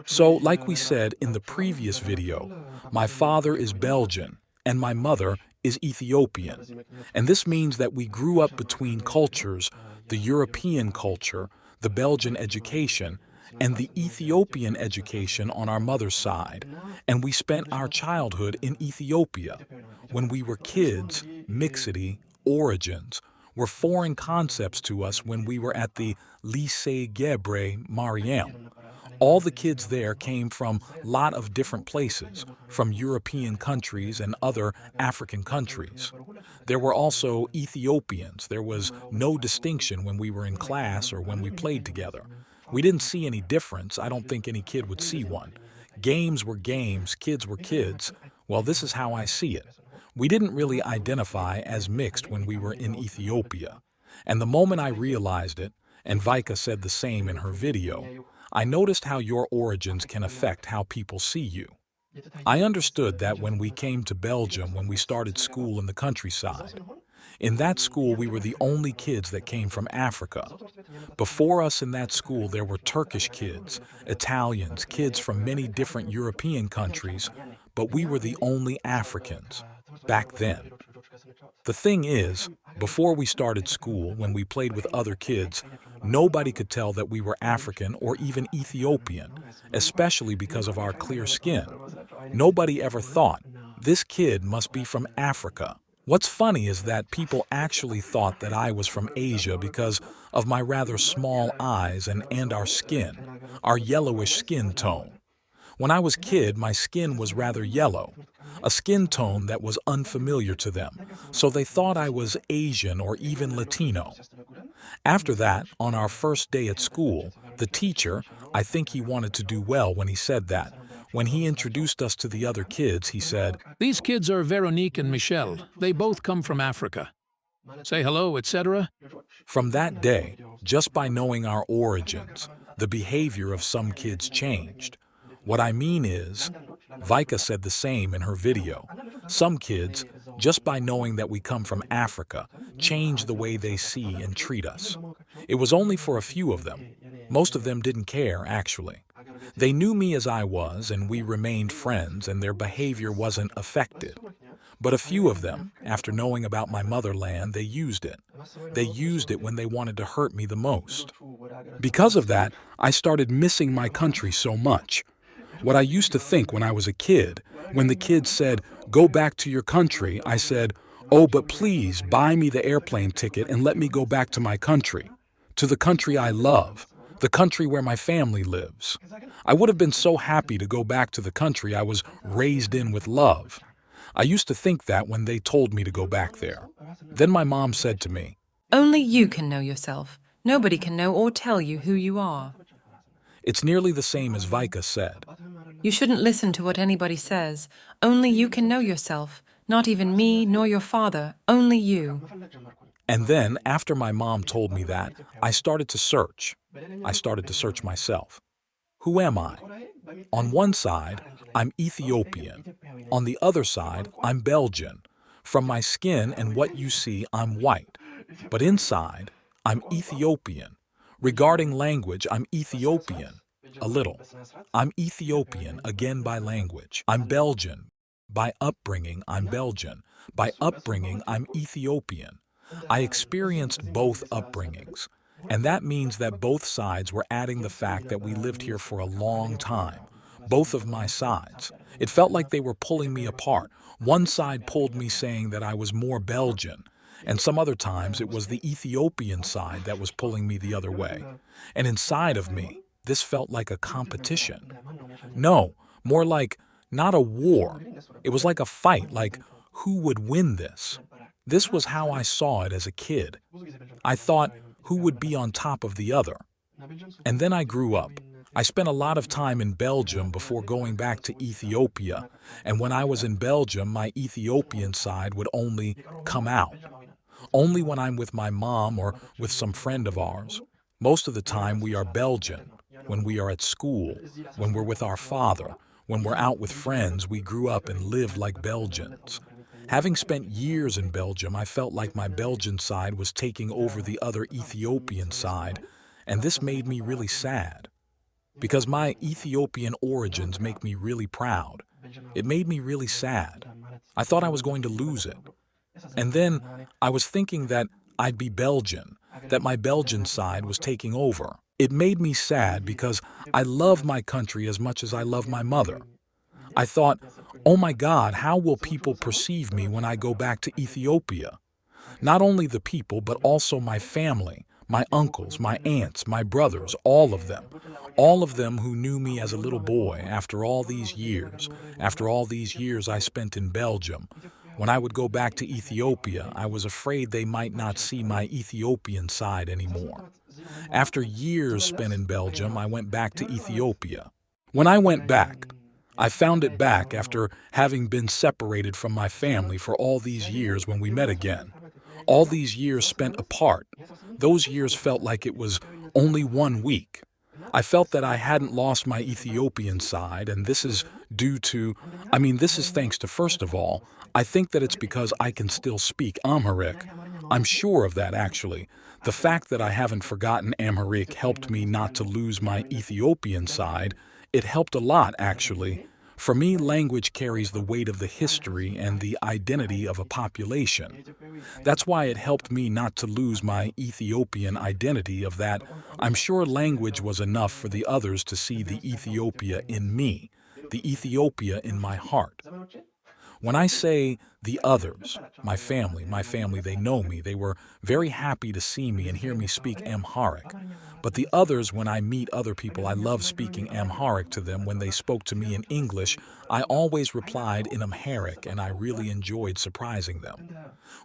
So, like we said in the previous video, my father is Belgian and my mother is Ethiopian. And this means that we grew up between cultures, the European culture, the Belgian education, and the Ethiopian education on our mother's side. And we spent our childhood in Ethiopia. When we were kids, mixity, origins, were foreign concepts to us when we were at the Lycée Gebre Mariam. All the kids there came from a lot of different places, from European countries and other African countries. There were also Ethiopians. There was no distinction when we were in class or when we played together. We didn't see any difference. I don't think any kid would see one. Games were games, kids were kids. Well, this is how I see it. We didn't really identify as mixed when we were in Ethiopia. And the moment I realized it, and Vika said the same in her video, I noticed how your origins can affect how people see you. I understood that when we came to Belgium when we started school in the countryside. In that school, we were the only kids that came from Africa. Before us in that school, there were Turkish kids, Italians, kids from many different European countries, but we were the only Africans back then. The thing is, before we started school, when we played with other kids, nobody could tell that we were African or even Ethiopian, especially because of our clear skin. Nobody ever thought, this kid must be from Africa. What's funny is that people actually thought that I was from Asia because of my rather small eyes and our skin, our yellowish skin tone. When I was a kid, my skin was rather yellow, a skin tone that was unfamiliar to them, so they thought I was Asian or even Latino. After that, on our first day at school, the teacher, I think he wanted to do well when he said that. When he introduced us to the other kids, he said, "These kids are Veronique and Michelle. They both come from Africa. Say hello, etc." From that day, just by knowing our origins, the behavior of some kids changed. What I mean is, Vika said the same in her video. Some kids, just by knowing that we come from Africa, change the way they see and treat us. It was only for a few of them. Most of them didn't care, actually. They knew me as I was, and we remained friends, and their behavior wasn't affected. But a few of them, after knowing about my motherland, they used it. They used it when they wanted to hurt me the most. Because of that, I started missing my country so much. What I used to think when I was a kid, when the kids said, "Go back to your country," I said, "Oh, but please buy me the airplane ticket and let me go back to my country, to the country I love, the country where my family lives." I would have been so happy to go back to the country I was raised in with love. I used to think that when they told me to go back there. Then my mom said to me, "Only you can know yourself. Nobody can know or tell you who you are. it's nearly the same as Vika said. You shouldn't listen to what anybody says. Only you can know yourself. Not even me, nor your father. Only you." And then, after my mom told me that, I started to search. I started to search myself. Who am I? On one side, I'm Ethiopian. On the other side, I'm Belgian. From my skin and what you see, I'm white. But inside, I'm Ethiopian. Regarding language, I'm Ethiopian. A little. I'm Ethiopian, again by language. I'm Belgian. By upbringing, I'm Belgian. By upbringing, I'm Ethiopian. I experienced both upbringings. And that means that both sides were adding the fact that we lived here for a long time. Both of my sides. It felt like they were pulling me apart. One side pulled me saying that I was more Belgian, and some other times it was the Ethiopian side that was pulling me the other way. And inside of me, this felt like a competition. No, more like not a war. It was like a fight, like who would win this? This was how I saw it as a kid. I thought, who would be on top of the other? And then I grew up. I spent a lot of time in Belgium before going back to Ethiopia, and when I was in Belgium, my Ethiopian side would only come out. Only when I'm with my mom or with some friend of ours. Most of the time we are Belgian. When we are at school, when we're with our father, when we're out with friends, we grew up and lived like Belgians. Having spent years in Belgium, I felt like my Belgian side was taking over the other Ethiopian side, and this made me really sad. because my Ethiopian origins make me really proud. It made me really sad. I thought I was going to lose it. And then I was thinking that I'd be Belgian, that my Belgian side was taking over. It made me sad because I love my country as much as I love my mother. I thought, oh my God, how will people perceive me when I go back to Ethiopia? Not only the people, but also my family, my uncles, my aunts, my brothers, all of them who knew me as a little boy after all these years I spent in Belgium. When I would go back to Ethiopia, I was afraid they might not see my Ethiopian side anymore. After years spent in Belgium, I went back to Ethiopia. When I went back, I found it back after having been separated from my family for all these years when we met again. All these years spent apart. Those years felt like it was only 1 week. I felt that I hadn't lost my Ethiopian side, and this is this is thanks to, first of all, I think that it's because I can still speak Amharic. I'm sure of that, actually. The fact that I haven't forgotten Amharic helped me not to lose my Ethiopian side. It helped a lot, actually. For me, language carries the weight of the history and the identity of a population. That's why it helped me not to lose my Ethiopian identity of that. I'm sure language was enough for the others to see the Ethiopia in me, the Ethiopia in my heart. When I say the others, my family, they know me. They were very happy to see me and hear me speak Amharic. But the others, when I meet other people, I love speaking Amharic to them. When they spoke to me in English, I always replied in Amharic, and I really enjoyed surprising them.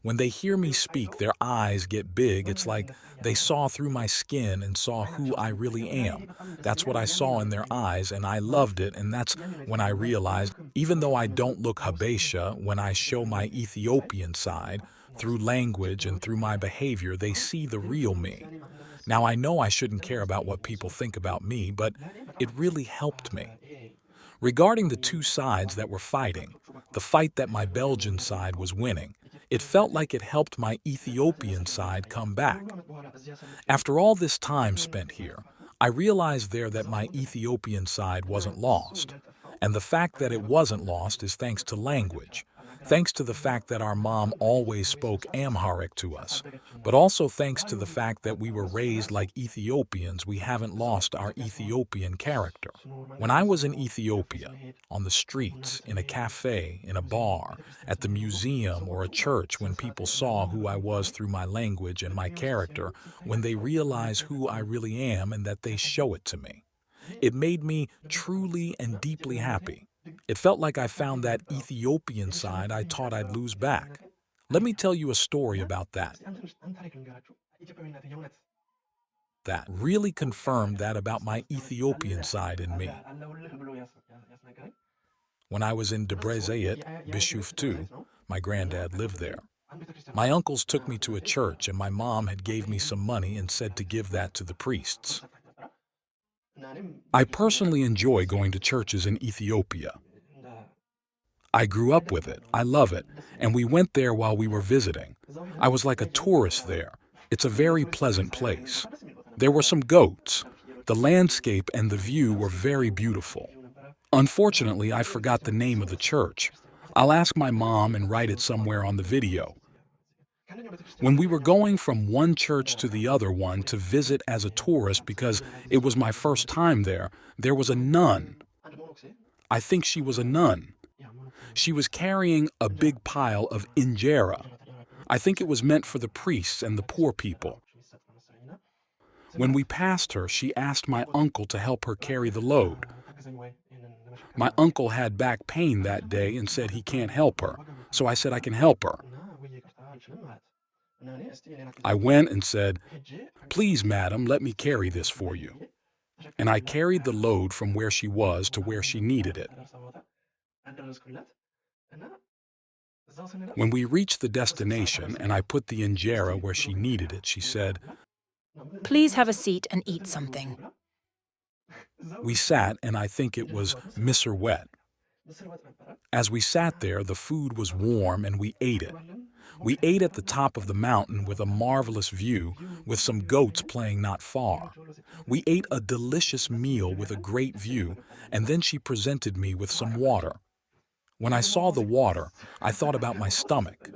When they hear me speak, their eyes get big. It's like they saw through my skin and saw who I really am. That's what I saw in their eyes, and I loved it, and that's when I realized, even though I don't look Habesha, when I show my Ethiopian side, through language and through my behavior, they see the real me. Now, I know I shouldn't care about what people think about me, but it really helped me. Regarding the two sides that were fighting, the fight that my Belgian side was winning, it felt like it helped my Ethiopian side come back. After all this time spent here, I realized there that my Ethiopian side wasn't lost. And the fact that it wasn't lost is thanks to language, thanks to the fact that our mom always spoke Amharic to us, but also thanks to the fact that we were raised like Ethiopians. We haven't lost our Ethiopian character. When I was in Ethiopia, on the streets, in a cafe, in a bar, at the museum or a church, when people saw who I was through my language and my character, when they realize who I really am and that they show it to me, it made me truly and deeply happy. It felt like I found that Ethiopian side I thought I'd lose back. Let me tell you a story about that. That really confirmed that about my Ethiopian side in me. When I was in Debre Zayit, Bishuftu, my granddad lived there. My uncles took me to a church, and my mom had gave me some money and said to give that to the priests. I personally enjoy going to churches in Ethiopia. I grew up with it, I love it, and we went there while we were visiting. I was like a tourist there. It's a very pleasant place. There were some goats. The landscape and the view were very beautiful. Unfortunately, I forgot the name of the church. I'll ask my mom and write it somewhere on the video. When we were going from one church to the other one to visit as a tourist because it was my first time there was a nun. I think she was a nun. She was carrying a big pile of injera. I think it was meant for the priests and the poor people. When we passed her, she asked my uncle to help her carry the load. My uncle had back pain that day and said he can't help her, so I said I can help her. I went and said, "Please, madam, let me carry this for you." And I carried the load from where she was to where she needed it. When we reached the destination and I put the injera where she needed it, she said, "Please have a seat and eat something." We sat, and I think it was misser wet. As we sat there, the food was warm and we ate it. We ate at the top of the mountain with a marvelous view, with some goats playing not far. We ate a delicious meal with a great view, and then she presented me with some water. When I saw the water, I thought about my stomach.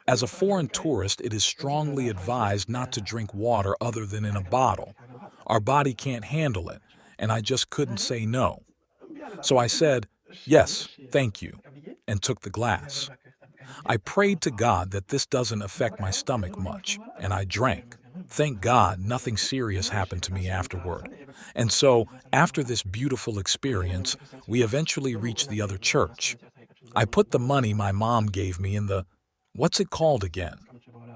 As a foreign tourist, it is strongly advised not to drink water other than in a bottle. Our body can't handle it, and I just couldn't say no. So I said, "Yes, thank you," and took the glass. I prayed to God that this doesn't affect my stomach much, and I drank. Thank God nothing serious happened to me afterward. And so, after this beautiful experience, we eventually reached the other church. I put the money my mom gave me in the, what's it called again?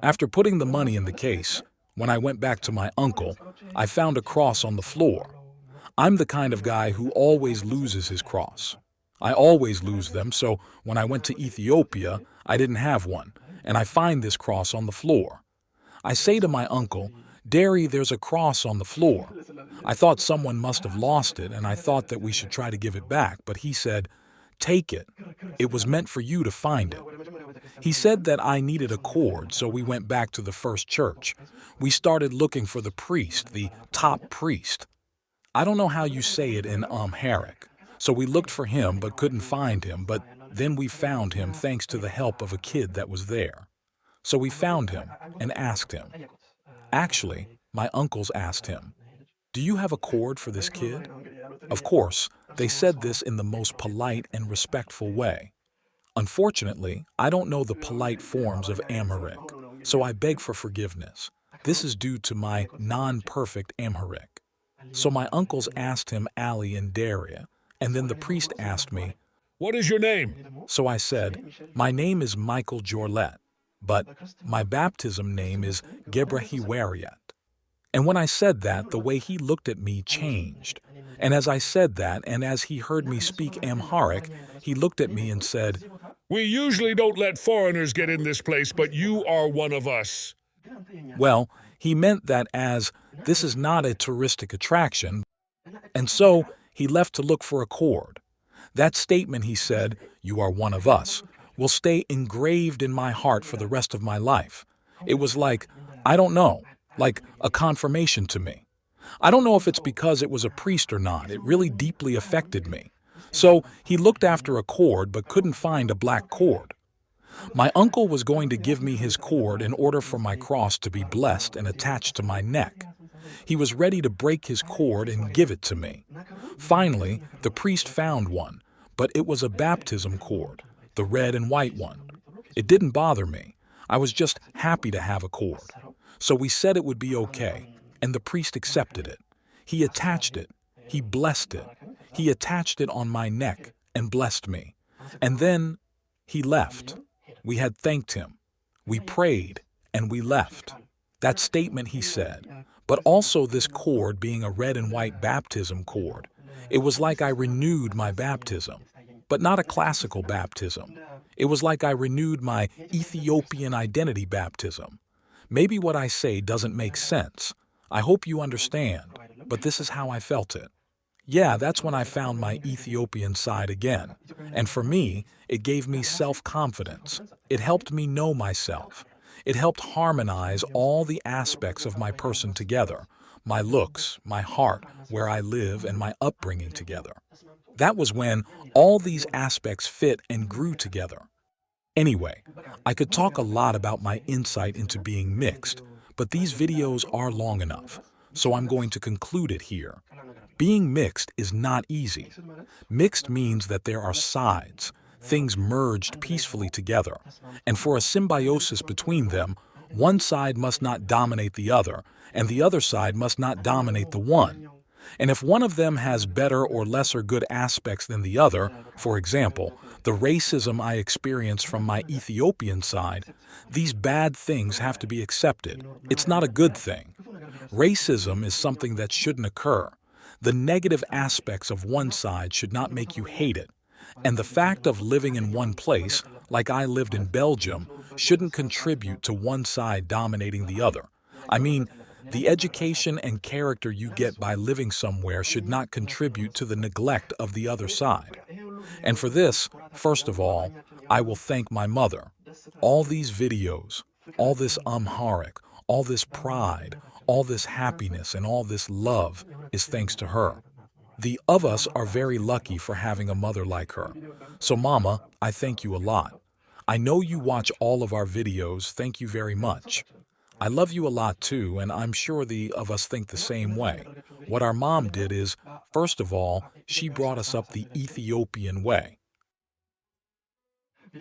After putting the money in the case, when I went back to my uncle, I found a cross on the floor. I'm the kind of guy who always loses his cross. I always lose them, so when I went to Ethiopia, I didn't have one, and I find this cross on the floor. I say to my uncle, "Derry, there's a cross on the floor." I thought someone must have lost it, and I thought that we should try to give it back, but he said, "Take it. It was meant for you to find it." He said that I needed a cord, so we went back to the first church. We started looking for the priest, the top priest. I don't know how you say it in Amharic. So we looked for him but couldn't find him, but then we found him thanks to the help of a kid that was there. So we found him and asked him. Actually, my uncles asked him, "Do you have a cord for this kid?" Of course, they said this in the most polite and respectful way. Unfortunately, I don't know the polite forms of Amharic, so I beg for forgiveness. This is due to my non-perfect Amharic. So my uncles asked him Ali and Daria, and then the priest asked me, "What is your name?" So I said, "My name is Michael Jorlet, but my baptism name is Gebrahewariat." And when I said that, the way he looked at me changed. And as I said that, and as he heard me speak Amharic, he looked at me and said, "We usually don't let foreigners get in this place, but you are one of us." Well, he meant that as this is not a touristic attraction, and so he left to look for a cord. That statement, he said, "You are one of us," will stay engraved in my heart for the rest of my life. It was like, I don't know, like a confirmation to me. I don't know if it's because it was a priest or not. It really deeply affected me. So he looked after a cord but couldn't find a black cord. My uncle was going to give me his cord in order for my cross to be blessed and attached to my neck. He was ready to break his cord and give it to me. Finally, the priest found one, but it was a baptism cord, the red and white one. It didn't bother me. I was just happy to have a cord. So we said it would be okay, and the priest accepted it. He attached it. He blessed it. He attached it on my neck and blessed me. And then he left. We had thanked him. We prayed, and we left. That statement he said, but also this cord being a red and white baptism cord. It was like I renewed my baptism, but not a classical baptism. It was like I renewed my Ethiopian identity baptism. Maybe what I say doesn't make sense. I hope you understand, but this is how I felt it. Yeah, that's when I found my Ethiopian side again. And for me, it gave me self-confidence. It helped me know myself. It helped harmonize all the aspects of my person together, my looks, my heart, where I live, and my upbringing together. That was when all these aspects fit and grew together. Anyway, I could talk a lot about my insight into being mixed, but these videos are long enough, so I'm going to conclude it here. Being mixed is not easy. Mixed means that there are sides, things merged peacefully together, and for a symbiosis between them, one side must not dominate the other, and the other side must not dominate the one. And if one of them has better or lesser good aspects than the other, for example, the racism I experience from my Ethiopian side, these bad things have to be accepted. It's not a good thing. Racism is something that shouldn't occur. The negative aspects of one side should not make you hate it. And the fact of living in one place, like I lived in Belgium, shouldn't contribute to one side dominating the other. I mean, the education and character you get by living somewhere should not contribute to the neglect of the other side. And for this, first of all, I will thank my mother. All these videos, all this Amharic, all this pride, All this happiness and all this love is thanks to her. The of us are very lucky for having a mother like her. So Mama, I thank you a lot. I know you watch all of our videos. Thank you very much. I love you a lot too, and I'm sure the of us think the same way. What our mom did is, first of all, she brought us up the Ethiopian way.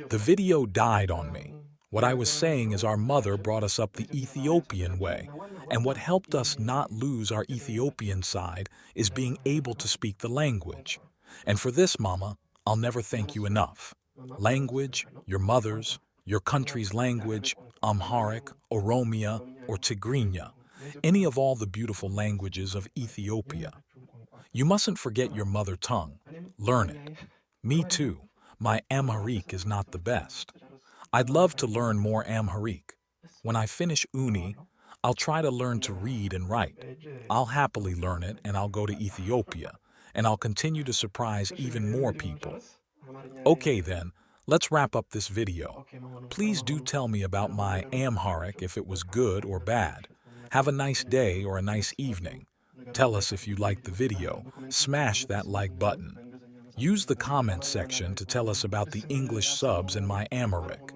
The video died on me. What I was saying is our mother brought us up the Ethiopian way, and what helped us not lose our Ethiopian side is being able to speak the language. And for this, Mama, I'll never thank you enough. Language, your mother's, your country's language, Amharic, Oromia, or Tigrinya, any of all the beautiful languages of Ethiopia. You mustn't forget your mother tongue. Learn it. Me too. My Amharic is not the best. I'd love to learn more Amharic. When I finish uni, I'll try to learn to read and write. I'll happily learn it, and I'll go to Ethiopia, and I'll continue to surprise even more people. Okay then, let's wrap up this video. Please do tell me about my Amharic if it was good or bad. Have a nice day or a nice evening. Tell us if you liked the video. Smash that like button. Use the comment section to tell us about the English subs in my Amharic.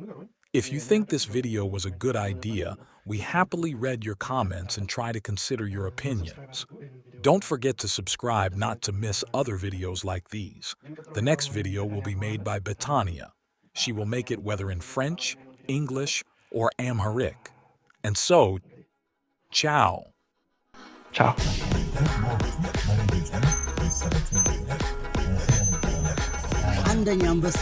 If you think this video was a good idea, we happily read your comments and try to consider your opinions. Don't forget to subscribe not to miss other videos like these. The next video will be made by Betania. She will make it whether in French, English, or Amharic. And so, ciao. Ciao. አንደኛ አንበሳ